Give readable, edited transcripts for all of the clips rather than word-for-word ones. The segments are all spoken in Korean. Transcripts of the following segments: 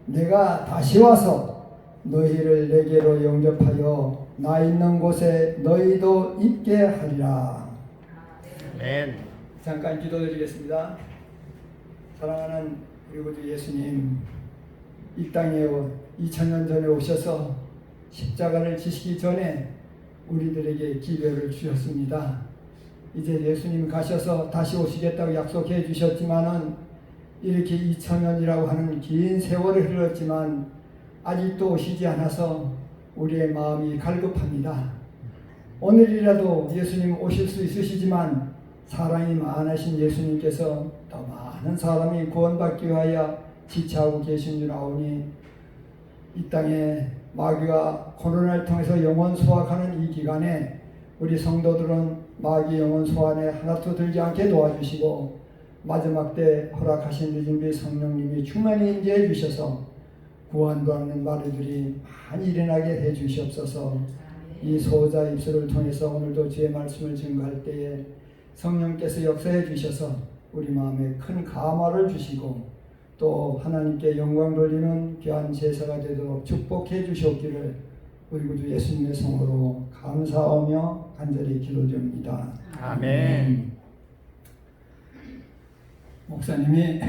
내가 다시 와서 너희를 내게로 영접하여 나 있는 곳에 너희도 있게 하리라. 아멘. 잠깐 기도드리겠습니다. 사랑하는 우리 구주 예수님, 이 땅에 2000년 전에 오셔서 십자가를 지시기 전에 우리들에게 기별을 주셨습니다. 이제 예수님 가셔서 다시 오시겠다고 약속해 주셨지만은 이렇게 2000년이라고 하는 긴 세월을 흘렀지만 아직도 오시지 않아서 우리의 마음이 갈급합니다. 오늘이라도 예수님 오실 수 있으시지만 사랑이 많으신 예수님께서 더 많은 사람이 구원받기 위하여 지체하고 계신 줄 아오니 이 땅에 마귀와 코로나를 통해서 영혼 소확하는 이 기간에 우리 성도들은 마귀 영혼 소환에 하나도 들지 않게 도와주시고 마지막 때 허락하신 늦은비 성령님이 충만히 인재해 주셔서 구원받는 말들이 많이 일어나게 해 주시옵소서. 이 소자 입술을 통해서 오늘도 주의 말씀을 증거할 때에 성령께서 역사해 주셔서 우리 마음에 큰 감화를 주시고 또 하나님께 영광 돌리는 귀한 제사가 되도록 축복해 주시옵기를 우리 구주 예수님의 성으로 감사하며 간절히 기도드립니다. 아멘. 목사님이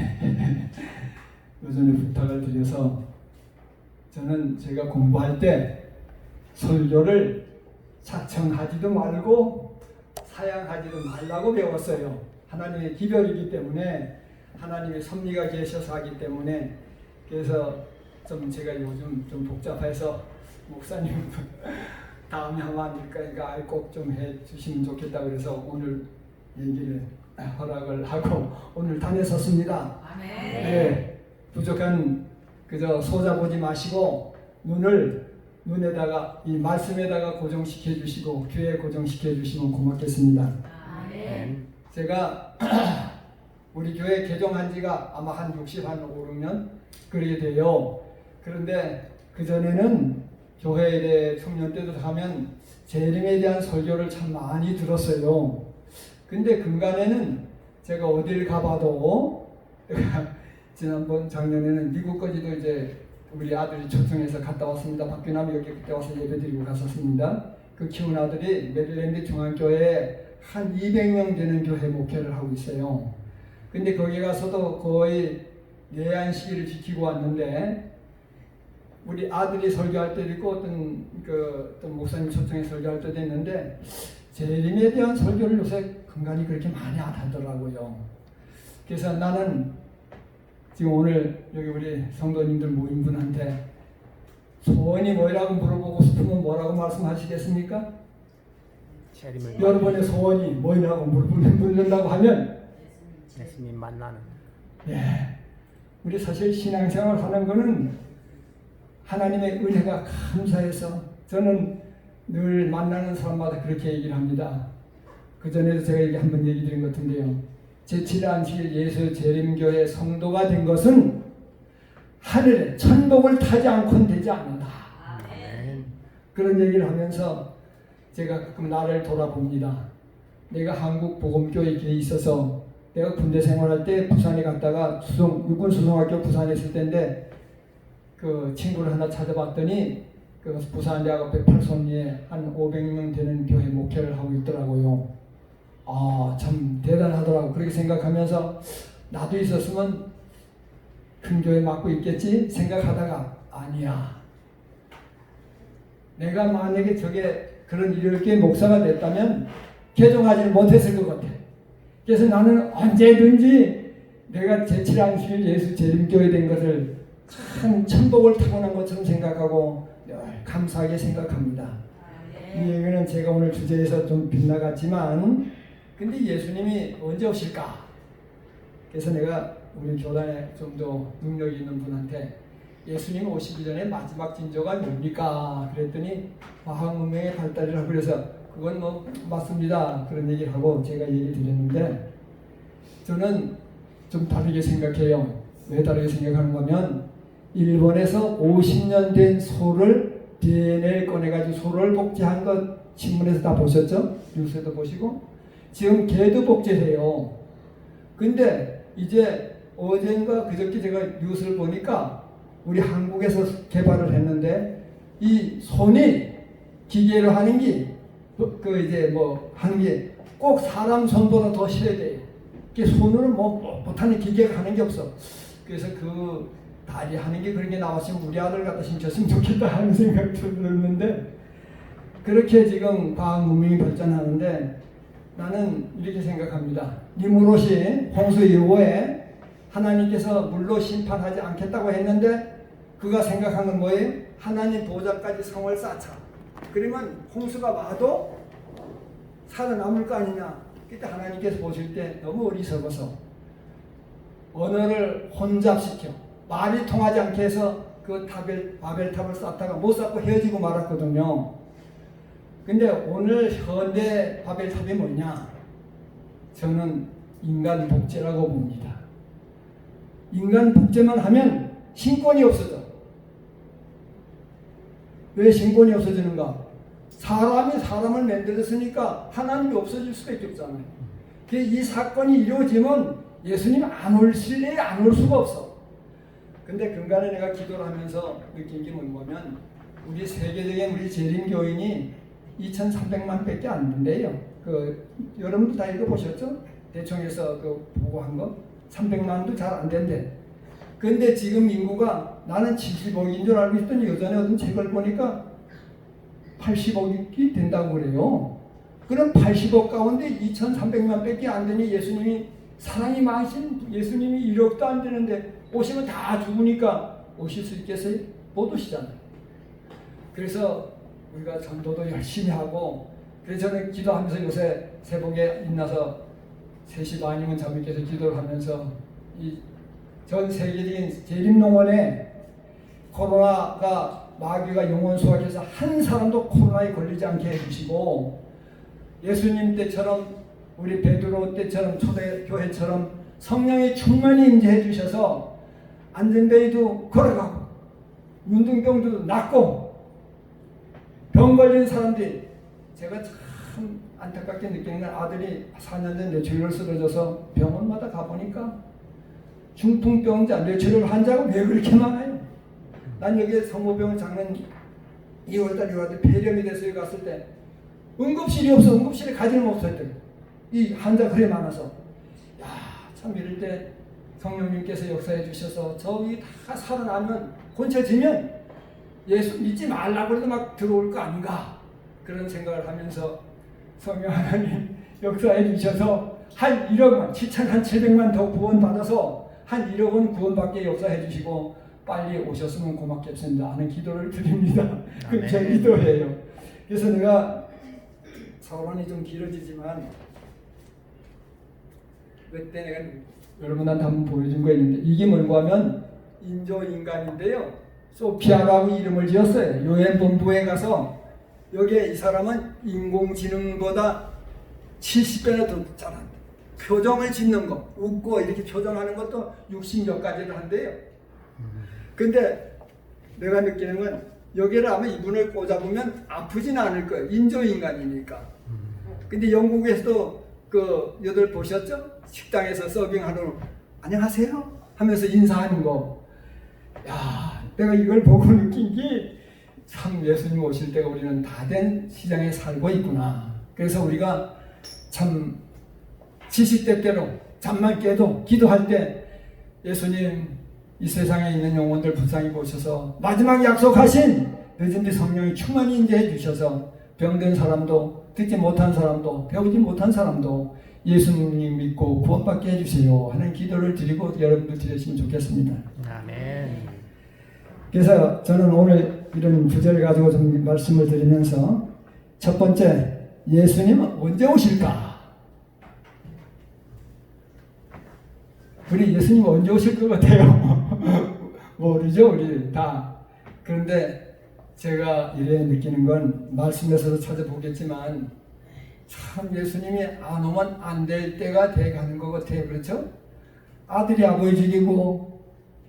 요전에 부탁을 드려서 저는 제가 공부할 때 설교를 자청하지도 말고 사양하지도 말라고 배웠어요. 하나님의 기별이기 때문에 하나님의 섭리가 계셔서 하기 때문에 그래서 좀 제가 요즘 좀 복잡해서 목사님 다음에 하면 안 될까 꼭 좀 해주시면 좋겠다 그래서 오늘 얘기를 허락을 하고 오늘 단에 섰습니다. 아멘. 네, 부족한 그저 소자 보지 마시고 눈에다가 이 말씀에다가 고정시켜 주시고 귀에 고정시켜 주시면 고맙겠습니다. 아멘. 제가 우리 교회 개종한 지가 아마 한 60, 한 5, 6년 그러게 돼요. 그런데 그전에는 교회에 대해 청년 때도 하면 재림에 대한 설교를 참 많이 들었어요. 근데 근간에는 제가 어딜 가봐도 지난번 작년에는 미국까지도 이제 우리 아들이 초청해서 갔다 왔습니다. 박규남 여기 그때 와서 예배드리고 갔었습니다. 그 키운 아들이 메릴랜드 중앙교회에 한 200명 되는 교회 목회를 하고 있어요. 근데 거기 가서도 거의 내한 시기를 지키고 왔는데 우리 아들이 설교할 때도 있고 어떤 목사님 초청해 설교할 때도 있는데 재림에 대한 설교를 요새 근간이 그렇게 많이 안 하더라고요. 그래서 나는 지금 오늘 여기 우리 성도님들 모인 분한테 소원이 뭐라고 물어보고 싶으면 뭐라고 말씀하시겠습니까? 여러분의 소원이 뭐냐고 물는다고 하면 예수님 만나는. 예, 우리 사실 신앙생활 하는 거는 하나님의 은혜가 감사해서 저는 늘 만나는 사람마다 그렇게 얘기를 합니다. 그 전에도 제가 이게 한번 얘기 드린 것 같은데요. 제7안식일 예수 재림교회 성도가 된 것은 하늘에 천복을 타지 않고는 되지 않는다. 아멘. 그런 얘기를 하면서 제가 가끔 나를 돌아봅니다. 내가 한국 복음교회에 있어서 내가 군대 생활할 때 부산에 갔다가 육군 수송학교 부산에 있을 때인데 그 친구를 하나 찾아봤더니 그 부산 대학 앞에 팔송리에 한 500명 되는 교회 목회를 하고 있더라고요. 아, 참 대단하더라고. 그렇게 생각하면서 나도 있었으면 큰 교회 맡고 있겠지 생각하다가 아니야. 내가 만약에 그런 이렇게 목사가 됐다면 개종하지는 못했을 것 같아. 그래서 나는 언제든지 내가 제7안식일 예수 재림교회 된 것을 큰 천복을 타고난 것처럼 생각하고 늘 감사하게 생각합니다. 이 얘기는 제가 오늘 주제에서 좀 빗나갔지만 근데 예수님이 언제 오실까? 그래서 내가 우리 교단에 좀 더 능력이 있는 분한테 예수님 오시기 전에 마지막 징조가 뭡니까? 그랬더니 화학문명의 발달이라고 그래서 그건 뭐 맞습니다. 그런 얘기를 하고 제가 얘기 드렸는데 저는 좀 다르게 생각해요. 왜 다르게 생각하는 거면 일본에서 50년 된 소를 DNA를 꺼내가지고 소를 복제한 것 신문에서 다 보셨죠? 뉴스에도 보시고 지금 개도 복제해요. 근데 이제 어젠가 그저께 제가 뉴스를 보니까 우리 한국에서 개발을 했는데 이 손이 기계로 하는 게 이제 뭐 하는 게 꼭 사람 손보다 더 쉬어야 돼요. 그 손으로 뭐 못하는 기계가 하는 게 없어. 그래서 그 다리 하는 게 그런 게 나왔으면 우리 아들 갖다 신쳤으면 좋겠다 하는 생각도 들었는데 그렇게 지금 과학 문명이 발전하는데 나는 이렇게 생각합니다. 니무롯이 홍수 이후에 하나님께서 물로 심판하지 않겠다고 했는데 그가 생각한 건 뭐예요? 하나님 보좌까지 성을 쌓자. 그러면 홍수가 와도 살아남을 거 아니냐. 그때 하나님께서 보실 때 너무 어리석어서 언어를 혼잡시켜 말이 통하지 않게 해서 그 바벨탑을 쌓다가 못 쌓고 헤어지고 말았거든요. 근데 오늘 현대 바벨탑이 뭐냐? 저는 인간 복제라고 봅니다. 인간 복제만 하면 신권이 없어져. 왜 신권이 없어지는가? 사람이 사람을 만들었으니까 하나님이 없어질 수밖에 없잖아요. 이 사건이 이루어지면 예수님 안 올 신뢰에 안 올 수가 없어. 근데 근간에 내가 기도를 하면서 느낀 게 뭐냐면 우리 세계적인 우리 재림교인이 2,300만 밖에 안 된대요. 여러분도 다 읽어보셨죠? 대청에서 보고한 거 300만도 잘 안 된대. 근데 지금 인구가 나는 70억인 줄 알고 있더니 예전에 어떤 책을 보니까 80억이 된다고 그래요. 그럼 80억 가운데 2,300만 밖에 안 되니 예수님이 사랑이 많으신 예수님이 1억도 안 되는데 오시면 다 죽으니까 오실 수 있겠어요? 못 오시잖아요. 그래서 우리가 전도도 열심히 하고 그래서 저는 기도하면서 요새 새벽에 일어나서 3시 반이면 자매께서 기도를 하면서 이 전 세계적인 재림농원에 코로나가 마귀가 영혼 수확해서 한 사람도 코로나에 걸리지 않게 해주시고 예수님 때처럼 우리 베드로 때처럼 초대교회처럼 성령이 충만히 임재해 주셔서 안전뱅이도 걸어가고 문둥병도 낫고 병 걸린 사람들이 제가 참 안타깝게 느끼는 건 아들이 4년 전 뇌출혈 쓰러져서 병원마다 가보니까 중풍병자, 뇌출혈 환자가 왜 그렇게 많아요? 난 여기에 성모병원 작년 2월달 6월달 폐렴이 돼서 여기 갔을 때 응급실이 없어. 응급실에 가지를 못했대. 이 환자 그래 많아서. 야, 참 이럴 때 성령님께서 역사해 주셔서 저기 다 살아나면 고쳐지면 예수 믿지 말라고 해도 막 들어올 거 아닌가 그런 생각을 하면서 성령 하나님 역사해 주셔서 한 1억만 7,700만 더 구원받아서 한 1억 원 구원받게 역사해 주시고 빨리 오셨으면 고맙겠습니다 하는 기도를 드립니다. 그 제 기도예요. 그래서 내가 서론이 좀 길어지지만 그때 내가 여러분한테 한번 보여준 거 있는데 이게 뭔가 하면 인조인간인데요. 소피아라고 이름을 지었어요. 유엔 본부에 가서 여기에 이 사람은 인공지능보다 70배나 더 잘한다. 표정을 짓는 거, 웃고 이렇게 표정하는 것도 60몇 가지를 한대요. 근데 내가 느끼는 건 여기를 아마 이분을 꽂아보면 아프진 않을 거예요. 인조인간이니까. 근데 영국에서도 여들 보셨죠? 식당에서 서빙하러 안녕하세요 하면서 인사하는 거. 야, 내가 이걸 보고 느낀 게 참 예수님 오실 때가 우리는 다 된 시장에 살고 있구나. 그래서 우리가 참 지식대로 잠만 깨도 기도할 때 예수님 이 세상에 있는 영혼들 불쌍히 보셔서 마지막 약속하신 늦은 뒤 성령이 충만히 인재해 주셔서 병든 사람도 듣지 못한 사람도 배우지 못한 사람도 예수님 믿고 구원받게 해주세요 하는 기도를 드리고 여러분들 드리시면 좋겠습니다. 아멘. 그래서 저는 오늘 이런 주제를 가지고 좀 말씀을 드리면서 첫 번째, 예수님은 언제 오실까? 우리 예수님 언제 오실 것 같아요? 모르죠, 우리 다. 그런데 제가 이래 느끼는 건 말씀에서도 찾아보겠지만 참 예수님이 안 오면 안 될 때가 돼가는 것 같아요. 그렇죠? 아들이 아버지 죽이고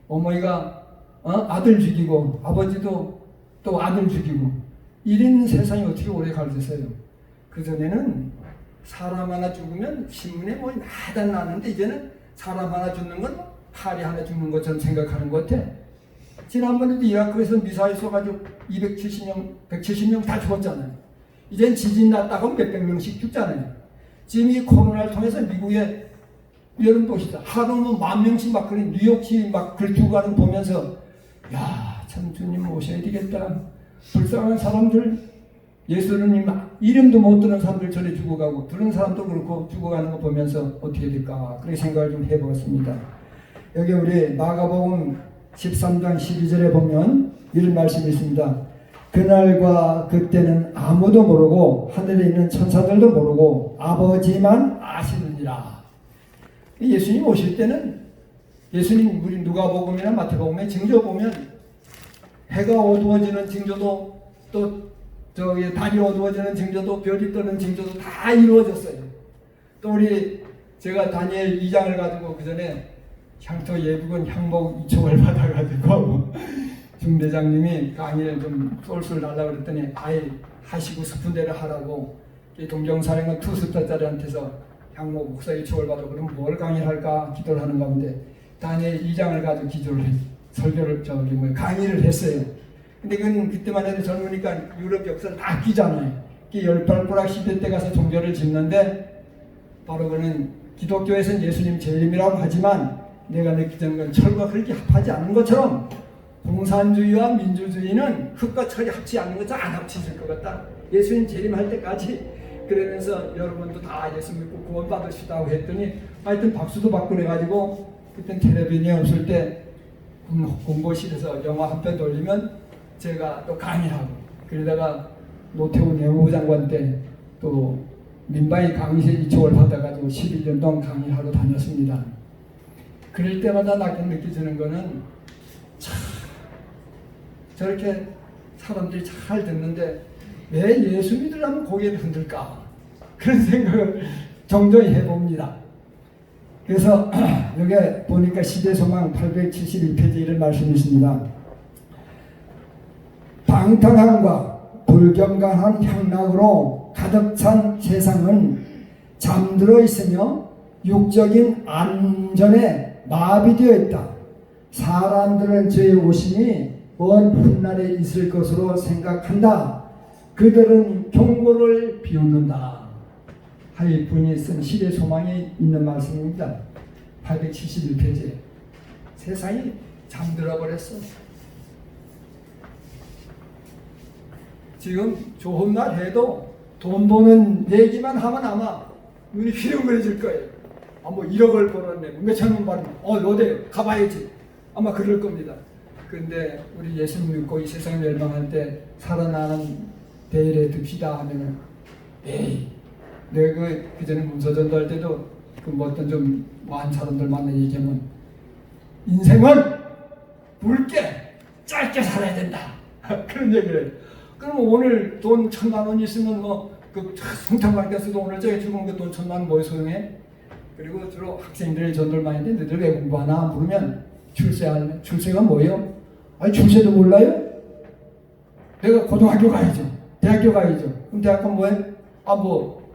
어머니가 아들 죽이고 아버지도 또 아들 죽이고 이런 세상이 어떻게 오래 가르쳤어요? 그전에는 사람 하나 죽으면 신문에 뭐 나다 나는데 이제는 사람 하나 죽는 건 파리 하나 죽는 것처럼 생각하는 것 같아. 지난번에도 이라크에서 미사일 쏘가지고 270명, 170명 다 죽었잖아요. 이젠 지진 났다고 몇백 명씩 죽잖아요. 지금 이 코로나를 통해서 미국의 여름 도시다. 하루는 10,000명씩 막 그런 뉴욕시 막 들추가는 보면서 야, 참 주님 오셔야 되겠다. 불쌍한 사람들, 예수님 이름도 못 듣는 사람들 저리 죽어가고 들은 사람도 그렇고 죽어가는 거 보면서 어떻게 될까 그렇게 생각을 좀 해보았습니다. 여기 우리 마가복음 13장 12절에 보면 이런 말씀이 있습니다. 그날과 그때는 아무도 모르고 하늘에 있는 천사들도 모르고 아버지만 아시느니라. 예수님 오실 때는 예수님 우리 누가복음이나 마태복음의 징조 보면 해가 어두워지는 징조도 또 저기 달이 어두워지는 징조도 별이 뜨는 징조도 다 이루어졌어요. 또 우리 제가 다니엘 2장을 가지고 그 전에 향토 예비군 향목 2촉을 받아가지고 중대장님이 강의를 좀 쏠쏠 날라 그랬더니 아예 하시고 싶은 대로 하라고 동정사령관 투스타짜리한테서 향목 목사 2촉을 받아 그러면 뭘 강의를 할까 기도를 하는 가운데 다니엘 2장을 가지고 기도를 설교를 강의를 했어요. 근데 그건 그때만 해도 젊으니까 유럽 역사를 다 끼잖아요. 열팔꾸락 시대 때 가서 종교를 짓는데 바로 그는 기독교에서는 예수님 재림이라고 하지만 내가 느끼는 건 철과 흙이 합하지 않는 것처럼 공산주의와 민주주의는 흙과 철이 합치지 않는 것처럼 안 합치질 것 같다. 예수님 재림할 때까지 그러면서 여러분도 다 예수 믿고 구원 받으시다고 했더니 하여튼 박수도 받고 그래가지고 그땐 텔레비전이 없을 때 공보실에서 영화 한 편 돌리면 제가 또 강의하고 그러다가 노태우 내무부 장관 때 또 민방위 강의실 2촉을 받아가지고 11년 동안 강의하러 다녔습니다. 그럴 때마다 나게 느껴지는 거는 참 저렇게 사람들이 잘 듣는데 왜 예수 믿으려면 고개를 흔들까 그런 생각을 종종 해봅니다. 그래서 여기 보니까 시대소망 871페이지 이런 말씀이 있습니다. 방탕함과 불경건한 향락으로 가득 찬 세상은 잠들어 있으며 육적인 안전에 마비되어 있다. 사람들은 저의 오심이 먼 훗날에 있을 것으로 생각한다. 그들은 경고를 비웃는다. 하이픈이 쓴 시대 소망이 있는 말씀입니다. 871페이지에 세상이 잠들어 버렸어. 지금 좋은 날 해도 돈 버는 얘기만 하면 아마 눈이 휘둥그레질 거예요. 뭐 1억을 벌었네, 몇천원 벌었네, 어디 가봐야지. 아마 그럴 겁니다. 근데 우리 예수 믿고 이 세상에 멸망할 때 살아나는 대일에 듭시다 하면은 에이, 내가 그 전에 문서 전도할 때도 어떤 좀 많은 사람들 만나 얘기하면 인생은 굵게 짧게 살아야 된다. 그런 얘기를 해요. 그럼 오늘 돈 1,000,000원 있으면 그 성탄관계에서도 오늘 저기 죽은 게 돈 1,000,000원 뭐 소용해? 그리고 주로 학생들이 전도를 많이 했는데 너희들 왜 공부하나 물으면 출세가 뭐예요? 아니 출세도 몰라요? 내가 고등학교 가야죠. 대학교 가야죠. 그럼 대학교 뭐해?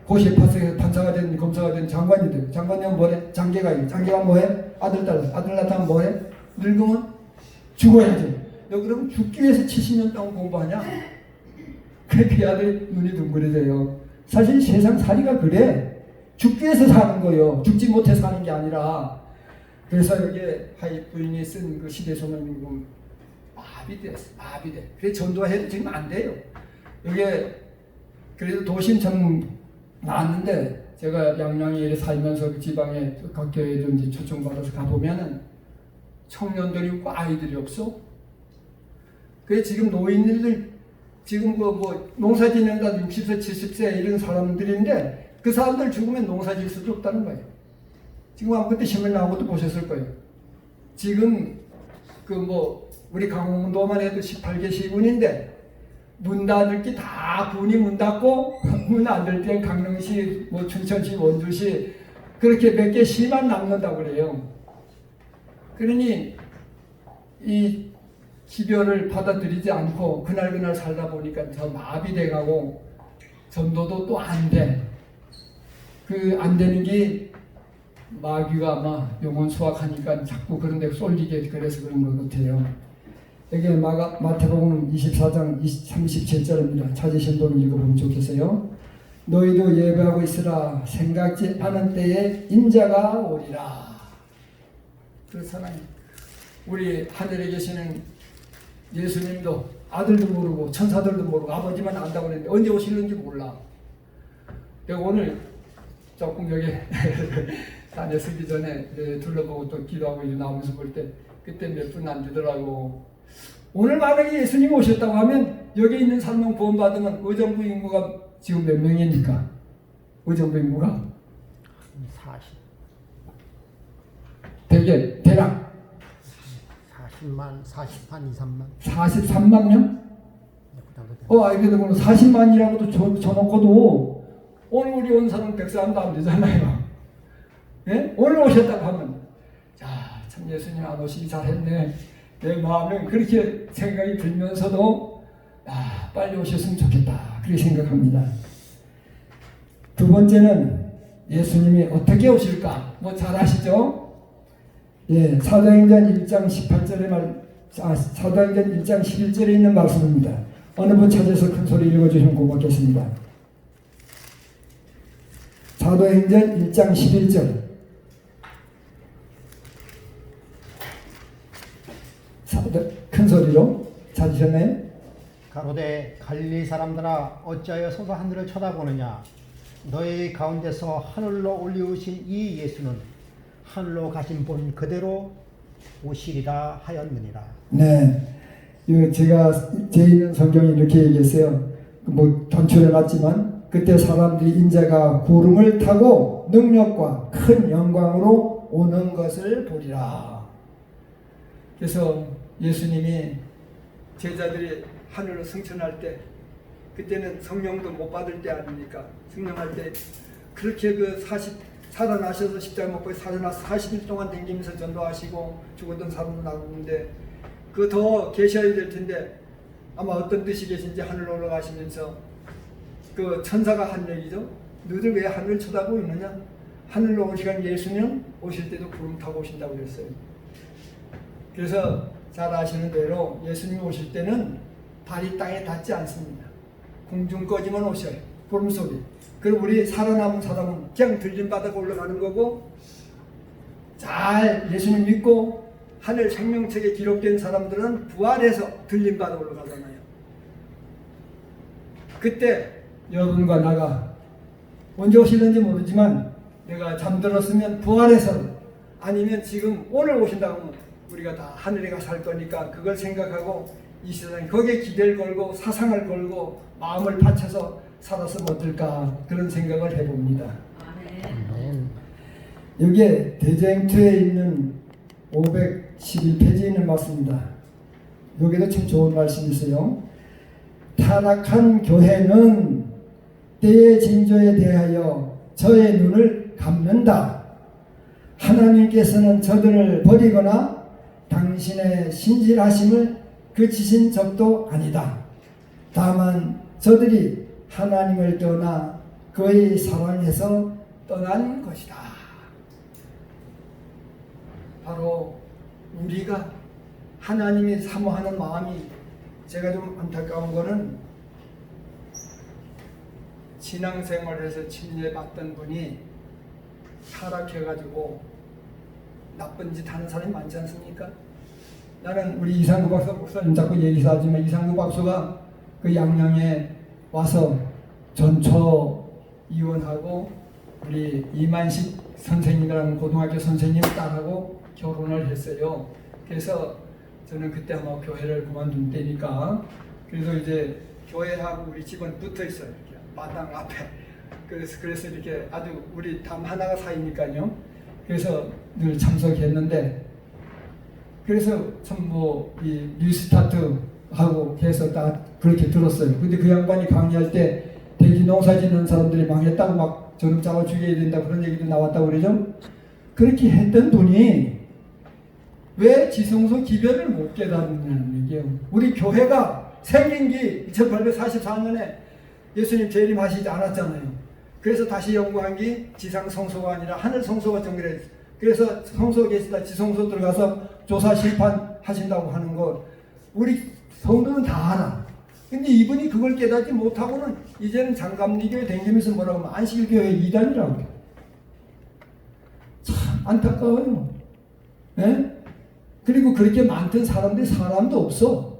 고시에 판사가 된 검사가 된 장관이 돼. 장관이면 뭐해? 장계가 있고 장계가 뭐해? 아들 낳다면 뭐해? 늙으면 죽어야죠. 너 그러면 죽기 위해서 70년 동안 공부하냐? 그렇게 아들이 눈이 둥그레져요. 사실 세상 살이가 그래. 죽기 위해서 사는 거예요. 죽지 못해 사는 게 아니라. 그래서 여기에 하이 부인이 쓴 그 시대소망이 마비돼. 그래 전도해도 지금 안 돼요. 여기에 그래도 도심 참 나왔는데 제가 양양에 살면서 그 지방에 각교에도 이제 초청받아서 가보면은 청년들이 없고 아이들이 없어. 그래 지금 노인들 지금 농사 짓는다 60세 70세 이런 사람들인데 그 사람들 죽으면 농사 질 수도 없다는 거예요. 지금 아무것도 신문 나오고도 보셨을 거예요. 지금 우리 강원도만 해도 18개 시군인데 문 닫을 게 다 군이 문 닫고 문 안 닫을 땐 강릉시, 춘천시, 원주시 그렇게 몇 개 시만 남는다고 그래요. 그러니 이 기별을 받아들이지 않고 그날 살다 보니까 더 마비돼 가고 전도도 또 안 돼. 그 안 되는 게 마귀가 아마 영혼 수확하니까 자꾸 그런 데 쏠리게 그래서 그런 것 같아요. 여기 마태복음 24장 37절입니다. 찾으신 분 읽어보면 좋겠어요. 너희도 예배하고 있으라. 생각지 않은 때에 인자가 오리라. 그렇잖아요. 우리 하늘에 계시는 예수님도 아들도 모르고 천사들도 모르고 아버지만 안다고 그랬는데 언제 오실는지 몰라. 내가 오늘 조금 여기 산에 서기 전에 둘러보고 또 기도하고 나오면서 볼 때 그때 몇 분 안 되더라고. 오늘 만약에 예수님이 오셨다고 하면 여기 있는 사람 구원받으면 의정부 인구가 지금 몇 명입니까? 의정부 인구가 40. 대략 40만, 40만, 2, 3만. 43만 명? 그래도 40만이라고도 쳐놓고도 오늘 우리 온 사람 100사람도 안 되잖아요. 예? 오늘 오셨다고 하면 참 예수님 안 오시기 잘했네. 내 마음에 그렇게 생각이 들면서도 빨리 오셨으면 좋겠다 그렇게 생각합니다. 두 번째는 예수님이 어떻게 오실까? 잘 아시죠? 예, 사도행전 1장 18절에 사도행전 1장 11절에 있는 말씀입니다. 어느 분 찾아서 큰 소리 읽어주시면 고맙겠습니다. 사도행전 1장 11절. 큰 소리로 찾으셨나요? 가로되 갈릴리 사람들아 어찌하여 서서 하늘을 쳐다보느냐 너희 가운데서 하늘로 올리우신 이 예수는 하늘로 가신 분 그대로 오시리라 하였느니라. 네, 제가 제 있는 성경에 이렇게 얘기했어요. 단출해놨지만 그때 사람들이 인자가 구름을 타고 능력과 큰 영광으로 오는 것을 보리라. 그래서 예수님이 제자들이 하늘로 승천할 때 그때는 성령도 못 받을 때 아닙니까? 승령할 때 그렇게 살아나셔서 십자가 못 박혀 살아나서 40일 동안 댕기면서 전도하시고 죽었던 사람도 나오는데 그 더 계셔야 될 텐데 아마 어떤 뜻이 계신지 하늘로 올라가시면서 그 천사가 한 얘기죠. 너희들 왜 하늘을 쳐다보고 있느냐? 하늘로 오시간 예수님 오실 때도 구름 타고 오신다고 그랬어요. 그래서 잘 아시는 대로 예수님 오실 때는 발이 땅에 닿지 않습니다. 공중까지만 오셔요. 구름 소리. 그리고 우리 살아남은 사람은 그냥 들림받아가 올라가는 거고 잘 예수님 믿고 하늘 생명책에 기록된 사람들은 부활해서 들림받아 올라가잖아요. 그때 여러분과 나가 언제 오시는지 모르지만 내가 잠들었으면 부활해서 아니면 지금 오늘 오신다고 하면 우리가 다 하늘에 가 살 거니까 그걸 생각하고 이 세상에 거기에 기대를 걸고 사상을 걸고 마음을 바쳐서 살았으면 어떨까 그런 생각을 해봅니다. 아멘. 여기에 대쟁투에 있는 511페이지에 있는 말씀입니다. 여기도 참 좋은 말씀이 있어요. 타락한 교회는 때의 징조에 대하여 저의 눈을 감는다. 하나님께서는 저들을 버리거나 당신의 신실하심을 그치신 적도 아니다. 다만 저들이 하나님을 떠나 그의 사랑에서 떠난 것이다. 바로 우리가 하나님이 사모하는 마음이 제가 좀 안타까운 거는 신앙생활에서 침례받던 분이 타락해가지고 나쁜 짓 하는 사람이 많지 않습니까? 나는 우리 이상구 박사 목사님 자꾸 얘기하지만 이상구 박사가 그 양양에 와서 전초 이혼하고 우리 이만식 선생님이라는 고등학교 선생님 딸하고 결혼을 했어요. 그래서 저는 그때 아마 교회를 그만둔 때니까 그래서 이제 교회하고 우리 집은 붙어 있어요. 이렇게 마당 앞에. 그래서 이렇게 아주 우리 담 하나가 사이니까요. 그래서 늘 참석했는데 그래서 참 이 뉴스타트 하고 해서 다 그렇게 들었어요. 근데 그 양반이 강의할 때 대기 농사 짓는 사람들이 망했다고 막 저놈 잡아 죽여야 된다 그런 얘기도 나왔다고 그러죠. 그렇게 했던 분이 왜 지성소 기별을 못 깨닫느냐는 얘기예요. 우리 교회가 생긴 게 1844년에 예수님 재림하시지 않았잖아요. 그래서 다시 연구한 게 지상 성소가 아니라 하늘 성소가 정결했어요. 그래서 성소에 계시다 지성소 들어가서 조사 심판 하신다고 하는 것 우리 성도는 다 알아. 근데 이분이 그걸 깨닫지 못하고는 이제는 장감리교에 댕기면서 뭐라고 하면 안식일교회 이단이라고. 참 안타까워요. 예? 그리고 그렇게 많던 사람들이 사람도 없어.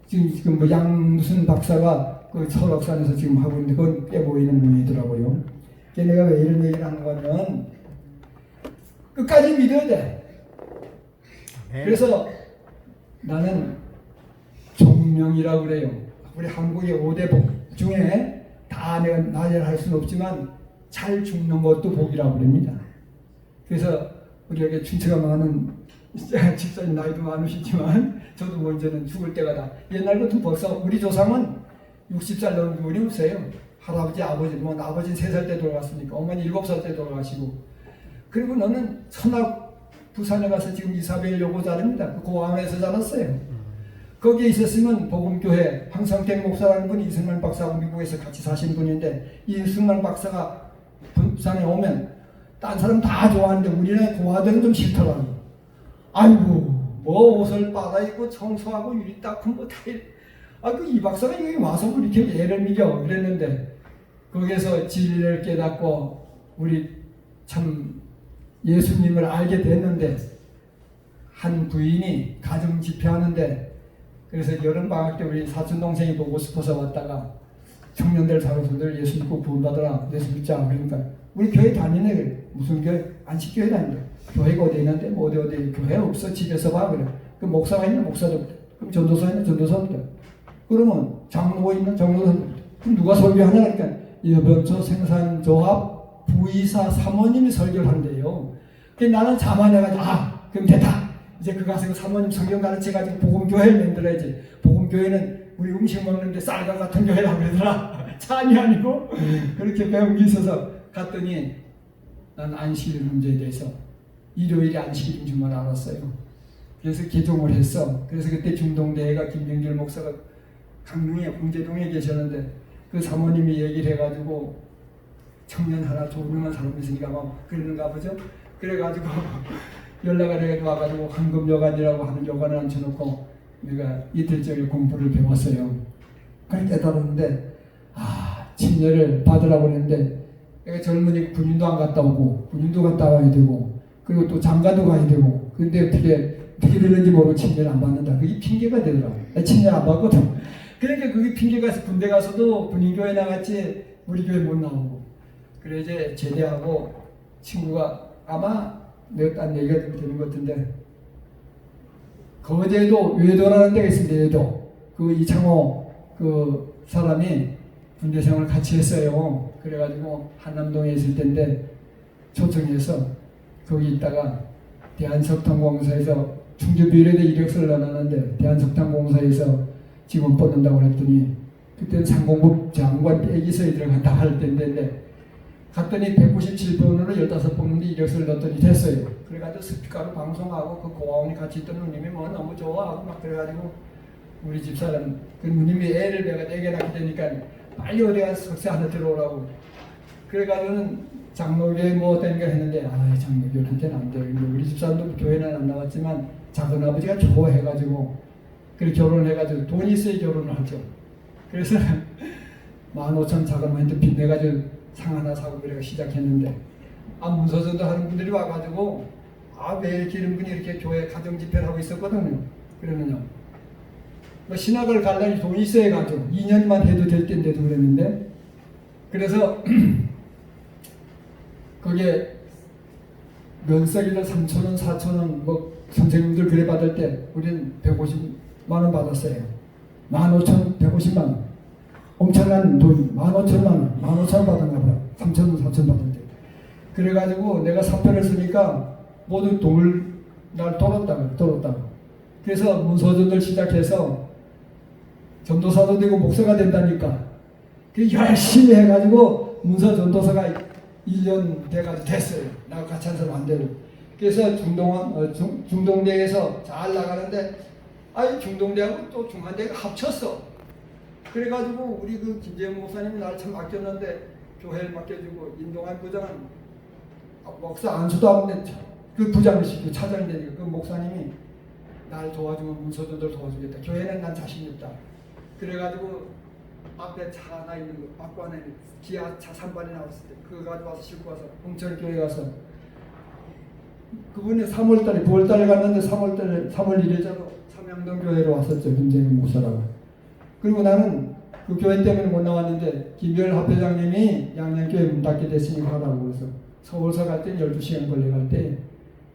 지금 뭐 무슨 박사가 그 설악산에서 지금 하고 있는데 그건 꽤 보이는 분이더라고요. 내가 왜 이런 얘기를 하는 거냐면 끝까지 믿어야 돼. 그래서 나는 종명이라고 그래요. 우리 한국의 5대 복 중에 다 내가 나열할 수는 없지만 잘 죽는 것도 복이라고 그럽니다. 그래서 우리에게 춘처가 많은 집사님 나이도 많으시지만 저도 먼저는 죽을 때가 다 옛날부터 벌써 우리 조상은 60살 넘은 분이 없어요. 할아버지, 아버지, 뭐 아버지는 3살 때 돌아갔으니까 어머니 7살 때 돌아가시고 그리고 너는 천하 부산에 가서 지금 이사벨 요고 자릅니다. 그 고암에서 자랐어요. 거기에 있었으면 복음교회 황성택 목사라는 분이 이승만 박사하고 미국에서 같이 사신 분인데 이 이승만 박사가 부산에 오면 딴 사람 다 좋아하는데 우리네 고아들은 좀 싫더라고. 아이고 뭐 옷을 빨아입고 청소하고 유리 닦고 뭐 다 그 이 박사가 여기 와서 이렇게 애를 미겨 그랬는데 거기에서 진리를 깨닫고 우리 참 예수님을 알게 됐는데 한 부인이 가정 집회하는데 그래서 여름방학 때 우리 사촌 동생이 보고 싶어서 왔다가 청년들 사람들 예수 믿고 구원받으라 예수 믿자 그러니까 우리 교회 다니네 그래. 무슨 교회? 안식교회 다닌대. 교회가 어디 있는데 뭐 어디 교회 없어 집에서 봐 그래. 그 목사가 있나 목사도 없대. 그럼 전도사 있나 전도사 없대. 그러면 장로가 있나 장로사 없대. 그럼 누가 설교하냐 그러니까 여변초 생산조합 부의사 사모님이 설교를 한대요. 나는 자만해가지고 그럼 됐다. 이제 그 가서 사모님 성경 가르쳐가지고 복음교회를 만들어야지. 복음교회는 우리 음식 먹는데 쌀과 같은 교회라고 그러더라. 찬이 아니고 그렇게 배운 게 있어서 갔더니 난 안식일 문제에 대해서 일요일이 안식일인 줄만 알았어요. 그래서 개종을 했어. 그래서 그때 중동대회가 김명길 목사가 강릉에 홍제동에 계셨는데 그 사모님이 얘기를 해가지고 청년 하나 조그만 사람 있으니까 막 그러는가 보죠. 그래가지고 연락을 해가지고 와가지고 황금여관이라고 하는 여관을 앉혀놓고 내가 이틀째 공부를 배웠어요. 그걸 깨달았는데 침례를 받으라고 했는데 내가 젊으니까 군인도 안 갔다 오고 군인도 갔다 와야 되고 그리고 또 장가도 가야 되고 근데 어떻게 되는지 모르고 침례를 안 받는다. 그게 핑계가 되더라고. 침례 안 받거든. 그러니까 그게 핑계가 군대 가서도 군인교회 나갔지 우리 교회 못 나오고 그래 이제 제대하고 친구가 아마 내가 딴 얘기가 좀 되는 것 같은데 거제도 외도라는 데가 있습니다. 외도 그 이창호 그 사람이 군대 생활을 같이 했어요. 그래가지고 한남동에 있을 때인데 초청해서 거기 있다가 대한석탄공사에서 충주비례대 이력서를 넣어놨는데 대한석탄공사에서 직원 뽑는다고 했더니 그때는 상공부 장관 빼기서에 들어간다 할 때인데 갔더니 197번으로 15 뽑는데 이력서를 넣었더니 됐어요. 그래가지고 스피커로 방송하고 그 고아원이 같이 있던 누님이 뭐 너무 좋아하고 막 그래가지고 우리 집사람 그 누님이 애를 내가 4개 낳게 되니까 빨리 어디 가서 석쇠 하나 들어오라고 그래가지고는 장로교회 뭐 된 거 했는데 장로교회한테는 안 돼요. 우리 집사람도 교회는 안 나왔지만 작은아버지가 좋아해가지고 그렇게 결혼을 해가지고 돈이 있어야 결혼을 하죠. 그래서 15,000 자금한테 빚내가지고 상 하나 사고 그래가 시작했는데 문서전도 하는 분들이 와가지고 왜 이렇게 이런 분이 이렇게 교회 가정 집회를 하고 있었거든요. 그러면요 뭐 신학을 가려니 돈이 있어야 가죠. 2년만 해도 될 텐데도 그랬는데 그래서 거기에 면세기를 3,000원, 4,000원 뭐 선생님들 그래 받을 때 우리는 150만 원 받았어요. 15,000, 150만 원. 엄청난 돈, 15,000만 원, 15,000원 받았나 보다. 3,000원, 4,000원 받았는데. 그래가지고 내가 사표를 쓰니까 모두 돈을 날 떨었다고. 그래서 문서전을 시작해서 전도사도 되고 목사가 된다니까. 그 열심히 해가지고 문서 전도사가 1년 돼가지고 됐어요. 나하고 같이 한 사람 안 되고. 그래서 중동대에서 잘 나가는데 중동대하고 또 중한대가 합쳤어. 그래가지고 우리 그 김재현 목사님이 나를 참 아꼈는데 교회를 맡겨주고 인동한 부장은 목사 안수도 하는데 그 부장을 시키고 차장이 되니까 그 목사님이 날 도와주면 문서전들 도와주겠다. 교회는 난 자신 없다. 그래가지고 앞에 차 하나 있는 거, 바꾸 안에 기아차 3반이 나왔을 때 그거 가지고 와서 싣고 와서 홍천교회 가서 그분이 3월달에 9월달에 갔는데 3월달에 3월 1일자로 삼양동 교회로 왔었죠. 김재민 목사라고. 그리고 나는 그 교회 때문에 못 나왔는데 김별 합회장님이 양양교회 문 닫게 됐으니까 하라고 그래서 서울서 갈 때 12시간 걸려갈 때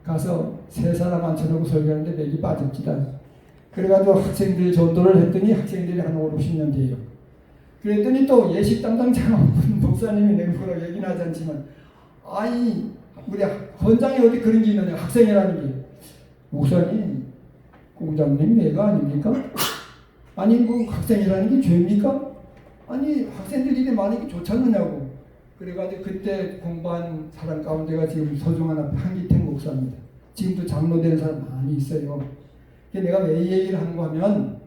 가서 세 사람 앉혀놓고 설교하는데 맥이 빠집니다. 그래가지고 학생들이 전도를 했더니 학생들이 한 5, 60년 뒤에요. 그랬더니 또 예식 담당자가 목사님이 내부라고 얘기는 하지 않지만 아이 우리 헌장에 어디 그런 게 있느냐 학생이라는 게 목사님 공장님 애가 아닙니까? 아니 뭐 학생이라는 게 죄입니까? 아니 학생들이 이래 많은 게 좋잖느냐고. 그래가지고 그때 공부한 사람 가운데가 지금 서중환 앞에 한기택 목사입니다. 지금도 장로 된 사람 많이 있어요. 내가 왜 이 얘기를 하는가 하면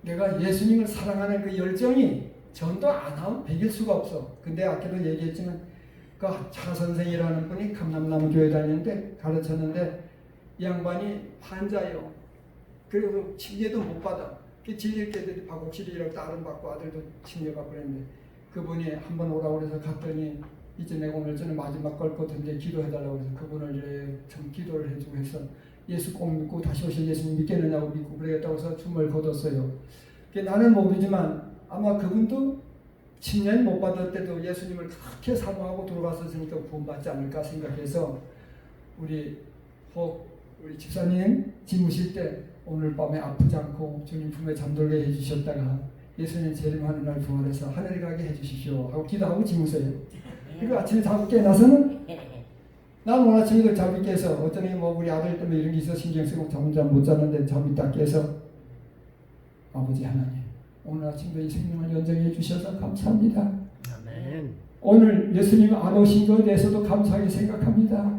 내가 예수님을 사랑하는 그 열정이 전도 안 하면 배길 수가 없어. 근데 아까도 얘기했지만 그 차 선생이라는 분이 감남나무 교회 다니는데 가르쳤는데 이 양반이 환자예요. 그리고 칭례도 못 받아. 그 진리교들이 박옥실이라고 다른 받고 아들도 칭례받고 그랬는데 그분이 한번 오라고 그래서 갔더니 이제 내가 오늘 저는 마지막 걸 거든데 기도해달라고 해서 그분을 이제 좀 기도를 해주고 해서 예수 꼭 믿고 다시 오실 예수님 믿겠느냐고 믿고 그러겠다고 해서 춤을 거뒀어요. 나는 모르지만 아마 그분도 10년 못 받을 때도 예수님을 그렇게 사모하고 돌아갔었으니까 구원받지 않을까 생각해서 우리 집사님 지무실 때 오늘 밤에 아프지 않고 주님 품에 잠들게 해주셨다가 예수님 재림하는 날 부활해서 하늘에 가게 해주십시오 하고 기도하고 지무세요. 그리고 아침에 자고 깨나서는 난 오늘 아침에도 잠이 깨서 어쩌니 뭐 우리 아들 때문에 이런 게 있어 신경 쓰고 잠을 잘 못 자는데 잠이 딱 깨서 아버지 하나님 오늘 아침도 이 생명을 연장해 주셔서 감사합니다. 아멘. 오늘 예수님 안 오신 것에 대해서도 감사하게 생각합니다.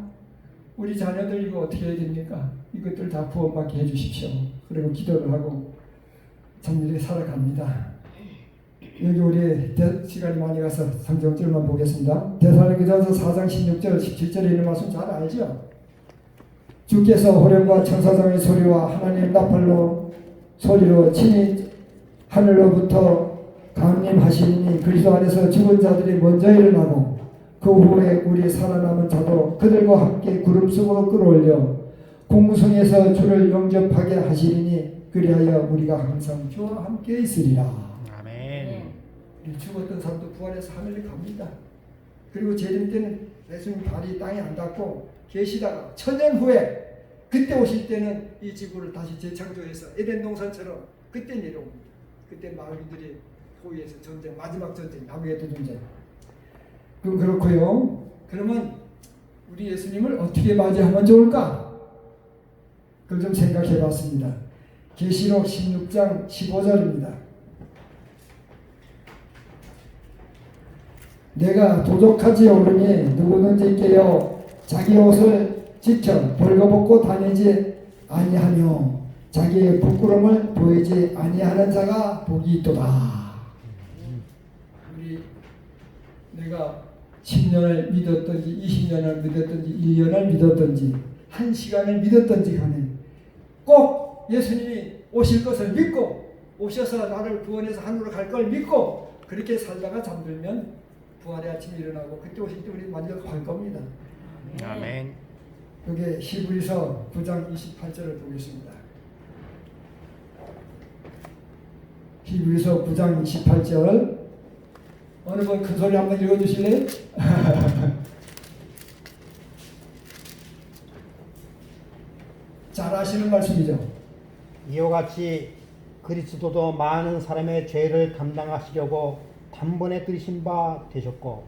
우리 자녀들 이거 어떻게 해야 됩니까? 이것들 다 구원받게 해주십시오. 그리고 기도를 하고 정밀히 살아갑니다. 여기 우리 시간이 많이 가서 성경줄만 보겠습니다. 데살로니가전서 4장 16절 17절에 있는 말씀 잘 알죠? 주께서 호령과 천사장의 소리와 하나님 나팔로 소리로 친히 하늘로부터 강림하시니 그리스도 안에서 죽은 자들이 먼저 일어나고 그 후에 우리 살아남은 자도 그들과 함께 구름 속으로 끌어올려 공무성에서 주를 영접하게 하시리니 그리하여 우리가 항상 주와 함께 있으리라. 아멘. 우리 죽었던 사람도 부활해서 하늘에 갑니다. 그리고 재림 때는 예수님 발이 땅에 안 닿고 계시다가 천년 후에 그때 오실 때는 이 지구를 다시 재창조해서 에덴 동산처럼 그때 내려옵니다. 그때 마귀들이 호위에서 전쟁, 마지막 전쟁, 마귀의 전쟁. 그럼 그렇고요. 그러면 우리 예수님을 어떻게 맞이하면 좋을까? 그걸 좀 생각해 봤습니다. 계시록 16장 15절입니다. 내가 도적하지 오르니 누구든지 깨어 자기 옷을 지켜 벌거벗고 다니지 아니하며 자기의 부끄러움을 보이지 아니하는 자가 복이 있도다. 우리 내가 10년을 믿었든지 20년을 믿었든지 1년을 믿었든지 1시간을 믿었든지 간에 꼭 예수님이 오실 것을 믿고 오셔서 나를 구원해서 하늘로 갈 걸 믿고 그렇게 살다가 잠들면 부활의 아침에 일어나고 그때 오실 때 우리 만족할 겁니다. 아멘. 여기 히브리서 9장 28절을 보겠습니다. 히브리서 9장 28절 어느 분 큰 소리 한번 읽어주실래요? 잘 아시는 말씀이죠. 이와 같이 그리스도도 많은 사람의 죄를 감당하시려고 단번에 들이신 바 되셨고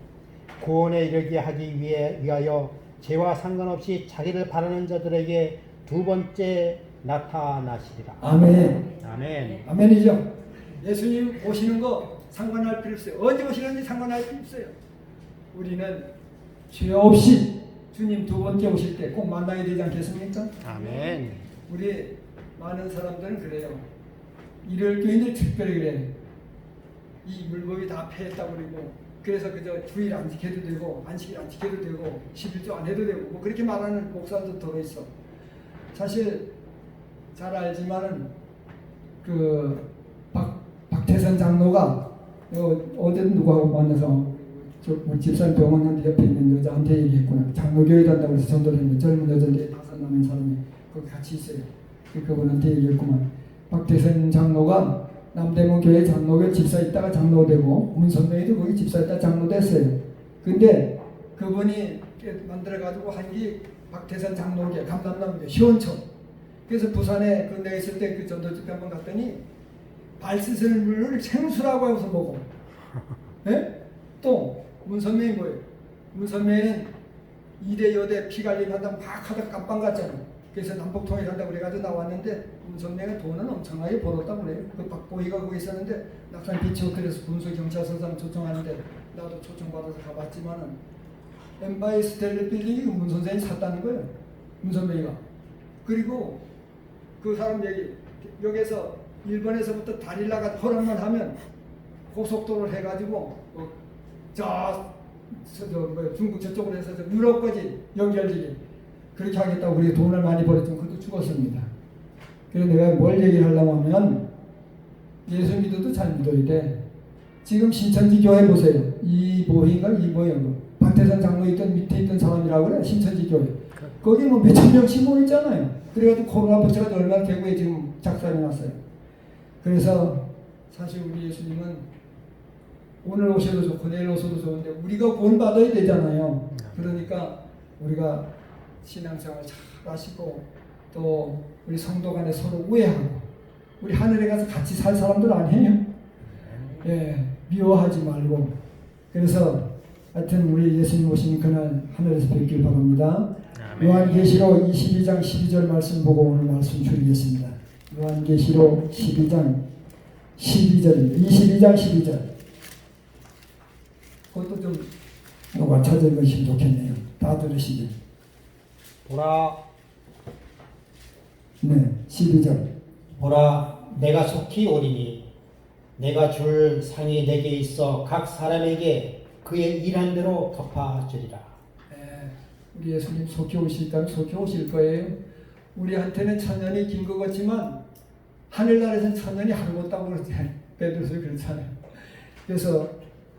구원에 이르게 하기 위하여 죄와 상관없이 자기를 바라는 자들에게 두 번째 나타나시리라. 아멘. 아멘. 아멘이죠. 예수님 오시는 거 상관할 필요 없어요. 언제 오시는지 상관할 필요 없어요. 우리는 죄 없이 주님 두 번째 오실 때 꼭 만나야 되지 않겠습니까? 아멘. 우리 많은 사람들은 그래요. 일요일 교인들 특별히 그래요. 이 물법이 다 폐했다고 그러고 그래서 그저 주일 안 지켜도 되고 안식일 안 지켜도 되고 11조 안 해도 되고 뭐 그렇게 말하는 목사들도 들어있어. 사실 잘 알지만은 그 박태선 장로가 어제 누구하고 만나서 우리 집사님 병원 옆에 있는 여자한테 얘기했구나. 장로교회 간다고 해서 전도를 했는데 젊은 여자인데 5 남은 사람이 거기 같이 있어요. 그분한테 얘기했구만. 박태선 장로가 남대문 교회 장로교 집사 있다가 장로 되고 문선명이도 거기 집사 있다가 장로 됐어요. 근데 그분이 만들어가지고 한 게 박태선 장로교 감남남교 시원청. 그래서 부산에 그 내가 있을 때 그 전도 집회 한번 갔더니 발 씻을 물을 생수라고 하고서 먹어. 예? 또 문선명이 뭐예요? 문선명은 이대 여대 피관리한다 막 하다 깜빵 갔잖아. 그래서 남북통일한다고 그래가지고 나왔는데 문선명의 돈은 엄청나게 벌었다고 그래요. 그 박보희가 거기 있었는데 낙산 비치 호텔에서 군수경찰서장 초청하는데 나도 초청받아서 가봤지만은 엠바이 스텔리 빌딩이 문 선생이 샀다는 거예요. 문선명이가. 그리고 그 사람 얘기 여기에서 일본에서부터 다릴라가 허락만 하면 고속도로를 해가지고 중국 저쪽으로 해서 유럽까지 연결되게 그렇게 하겠다고 우리 돈을 많이 벌었지만 그것도 죽었습니다. 그래서 내가 뭘 얘기를 하려고 하면 예수 믿어도 잘 믿어야 돼. 지금 신천지 교회 보세요. 이보인가 박태선 장로 있던 밑에 있던 사람이라고 그래. 신천지 교회. 거기 뭐 몇천 명씩 모였잖아요. 그래가지고 코로나 버텨가 얼마나 대구에 지금 작살이 났어요. 그래서 사실 우리 예수님은 오늘 오셔도 좋고 내일 오셔도 좋은데 우리가 구원받아야 되잖아요. 그러니까 우리가 신앙생활 잘 하시고 또 우리 성도 간에 서로 우애하고 우리 하늘에 가서 같이 살 사람들 아니에요? 예, 미워하지 말고. 그래서 하여튼 우리 예수님 오신 그날 하늘에서 뵙길 바랍니다. 요한계시록 22장 12절 말씀 보고 오늘 말씀 줄이겠습니다. 요한계시록 12장 12절입니다. 22장 12절. 그것도 좀 누가 찾아보시면 좋겠네요. 다 들으시죠. 보라, 네, 12절. 보라, 내가 속히 오리니 내가 줄 상이 내게 있어 각 사람에게 그의 일한 대로 갚아주리라. 네, 우리 예수님 속히 오실까요? 속히 오실 거예요. 우리한테는 천년이 긴 것 같지만 하늘나라에서는 천년이 하루 같다고 그러지. 베드로서 그렇잖아요. 그래서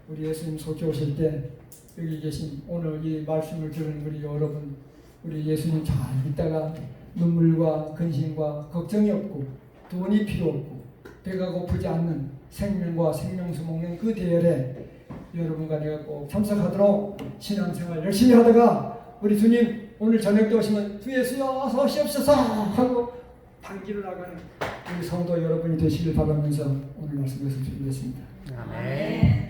우리 예수님 속히 오실 때 여기 계신 오늘 이 말씀을 들은 우리 여러분, 우리 예수님 잘 있다가 눈물과 근심과 걱정이 없고 돈이 필요 없고 배가 고프지 않는 생명과 생명수 먹는 그 대열에 여러분과 내가 꼭 참석하도록 신앙생활 열심히 하다가 우리 주님 오늘 저녁때 오시면 주 예수여 어서 오시옵소서 하고 반기를 나가는 우리 성도 여러분이 되시길 바라면서 오늘 말씀에서 드리겠습니다. 아멘.